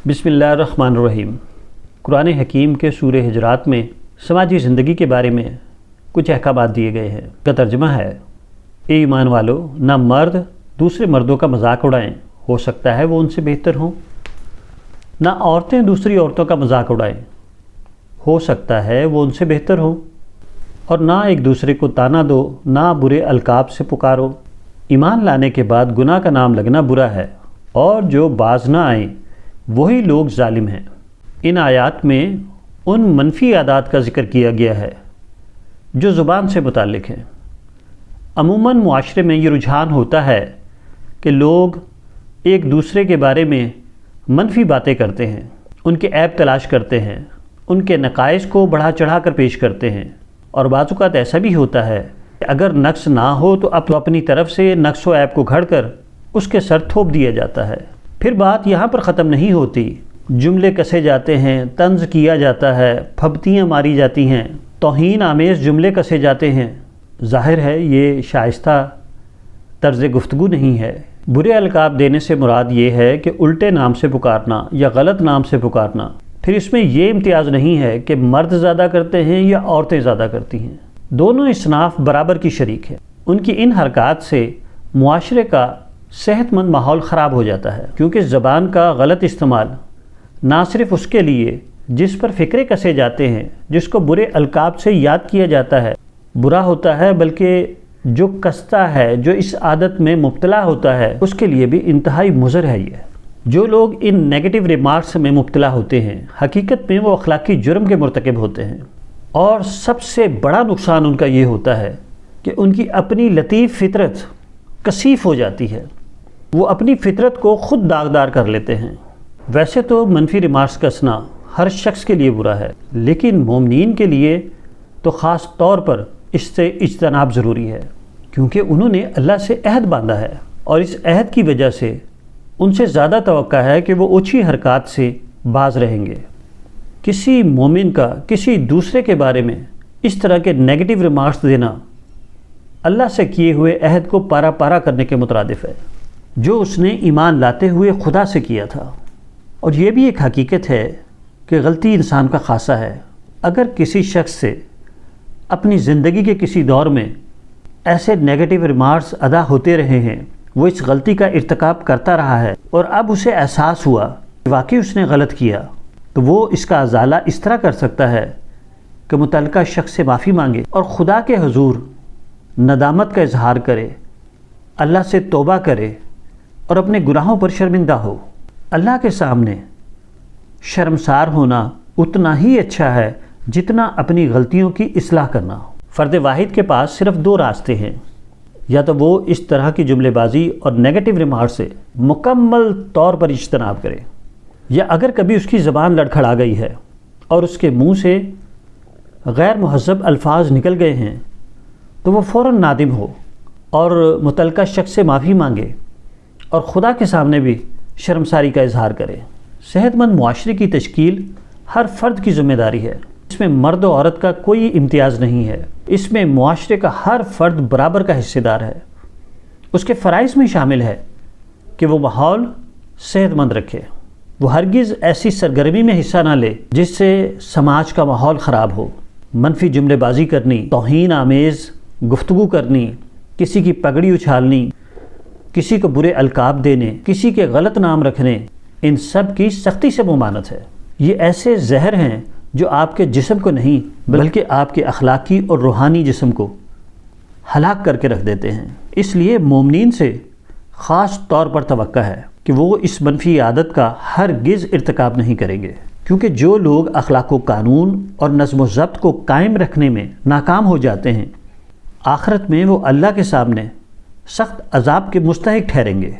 बिस्मिल्लाहिर्रहमानिर्रहीम। कुरान हकीम के सूरह हिजरात में समाजी ज़िंदगी के बारे में कुछ अहकामात दिए गए हैं। का तर्जुमा है, ए ईमान वालो, ना मर्द दूसरे मर्दों का मजाक उड़ाएं, हो सकता है वो उनसे बेहतर हों। ना औरतें दूसरी औरतों का मजाक उड़ाएं, हो सकता है वो उनसे बेहतर हों। और ना एक दूसरे को ताना दो, ना बुरे अलकाब से पुकारो। ईमान लाने के बाद गुनाह का नाम लगना बुरा है, और जो बाज ना आएँ वही लोग जालिम हैं। इन आयात में उन मनफी आदात का ज़िक्र किया गया है जो ज़ुबान से मुताल्लिक़ हैं। अमूमन मुआशरे में ये रुझान होता है कि लोग एक दूसरे के बारे में मनफी बातें करते हैं, उनके ऐब तलाश करते हैं, उनके नकाइस को बढ़ा चढ़ा कर पेश करते हैं। और बाज़ औक़ात ऐसा भी होता है कि अगर नक्स ना हो तो अब अपनी तरफ से नक्स व ऐब को घड़ कर उसके सर थोप दिया जाता है। फिर बात यहाँ पर ख़त्म नहीं होती, जुमले कसे जाते हैं, तंज़ किया जाता है, फब्तियाँ मारी जाती हैं, तौहीन आमेज़ जुमले कसे जाते हैं। ज़ाहिर है ये शाइस्ता तर्ज़ गुफ्तगू नहीं है। बुरे अलकाब देने से मुराद ये है कि उल्टे नाम से पुकारना या गलत नाम से पुकारना। फिर इसमें ये इम्तियाज़ नहीं है कि मर्द ज़्यादा करते हैं या औरतें ज़्यादा करती हैं। दोनों इसनाफ बराबर की शरीक है। उनकी इन हरकत से मुआशरे का सेहतमंद माहौल ख़राब हो जाता है, क्योंकि ज़बान का गलत इस्तेमाल ना सिर्फ उसके लिए जिस पर फ़िक्रे कसे जाते हैं, जिसको बुरे अलकाब से याद किया जाता है, बुरा होता है, बल्कि जो कसता है, जो इस आदत में मुब्तला होता है, उसके लिए भी इंतहाई मुज़र है। ये जो लोग इन नेगेटिव रिमार्क्स में मुब्तला होते हैं, हकीकत में वो अखलाकी जुर्म के मुर्तकिब होते हैं। और सबसे बड़ा नुकसान उनका ये होता है कि उनकी अपनी लतीफ़ फ़ितरत कसीफ़ हो जाती है। वो अपनी फ़ितरत को ख़ुद दागदार कर लेते हैं। वैसे तो मनफी रिमार्क्स कसना हर शख्स के लिए बुरा है, लेकिन मोमिनीन के लिए तो ख़ास तौर पर इससे इज्तनाब ज़रूरी है, क्योंकि उन्होंने अल्लाह से अहद बांधा है और इस अहद की वजह से उनसे ज़्यादा तवक्का है कि वो ओछी हरकत से बाज रहेंगे। किसी मोमिन का किसी दूसरे के बारे में इस तरह के नेगेटिव रिमार्क्स देना अल्लाह से किए हुए अहद को पारा पारा करने के मुतरादिफ है, जो उसने ईमान लाते हुए खुदा से किया था। और ये भी एक हकीकत है कि गलती इंसान का खासा है। अगर किसी शख्स से अपनी ज़िंदगी के किसी दौर में ऐसे नेगेटिव रिमार्क्स अदा होते रहे हैं, वो इस गलती का इर्तिकाब करता रहा है और अब उसे एहसास हुआ कि वाकई उसने गलत किया, तो वो इसका अजाला इस तरह कर सकता है कि मुतल्लिका शख्स से माफ़ी मांगे और खुदा के हुजूर नदामत का इजहार करे, अल्लाह से तौबा करे और अपने गुनाहों पर शर्मिंदा हो। अल्लाह के सामने शर्मसार होना उतना ही अच्छा है जितना अपनी गलतियों की इस्लाह करना हो। फ़र्द वाहिद के पास सिर्फ दो रास्ते हैं, या तो वो इस तरह की जुमलेबाजी और नेगेटिव रिमार्क से मुकम्मल तौर पर इज्तनाब करे, या अगर कभी उसकी ज़बान लड़खड़ा गई है और उसके मुँह से गैर मुहज़्ज़ब अल्फाज निकल गए हैं, तो वो फ़ौरन नादिम हो और मुतल्लिका शख्स से माफ़ी मांगे और खुदा के सामने भी शर्मसारी का इजहार करे। सेहतमंद मुआशरे की तश्कील हर फ़र्द की ज़िम्मेदारी है। इसमें मर्द और औरत का कोई इम्तियाज़ नहीं है। इसमें मुआशरे का हर फ़र्द बराबर का हिस्सेदार है। उसके फ़राइज़ में शामिल है कि वो माहौल सेहतमंद रखे। वो हरगिज़ ऐसी सरगर्मी में हिस्सा ना ले जिससे समाज का माहौल ख़राब हो। मनफी जुमलेबाजी करनी, तौहीन आमेज़ गुफ्तगू करनी, किसी की पगड़ी उछालनी, किसी को बुरे अलकाब देने, किसी के गलत नाम रखने, इन सब की सख्ती से मुमानत है। ये ऐसे जहर हैं जो आपके जिस्म को नहीं बल्कि आपके अखलाकी और रूहानी जिस्म को हलाक करके रख देते हैं। इसलिए मोमिनीन से ख़ास तौर पर तवक्का है कि वो इस मनफी आदत का हरगिज़ इर्तिकाब नहीं करेंगे, क्योंकि जो लोग अखलाक व कानून और नज़्म व ज़ब्त को कायम रखने में नाकाम हो जाते हैं, आखिरत में वो अल्लाह के सामने सख्त अजाब के मुस्तहिक ठहरेंगे।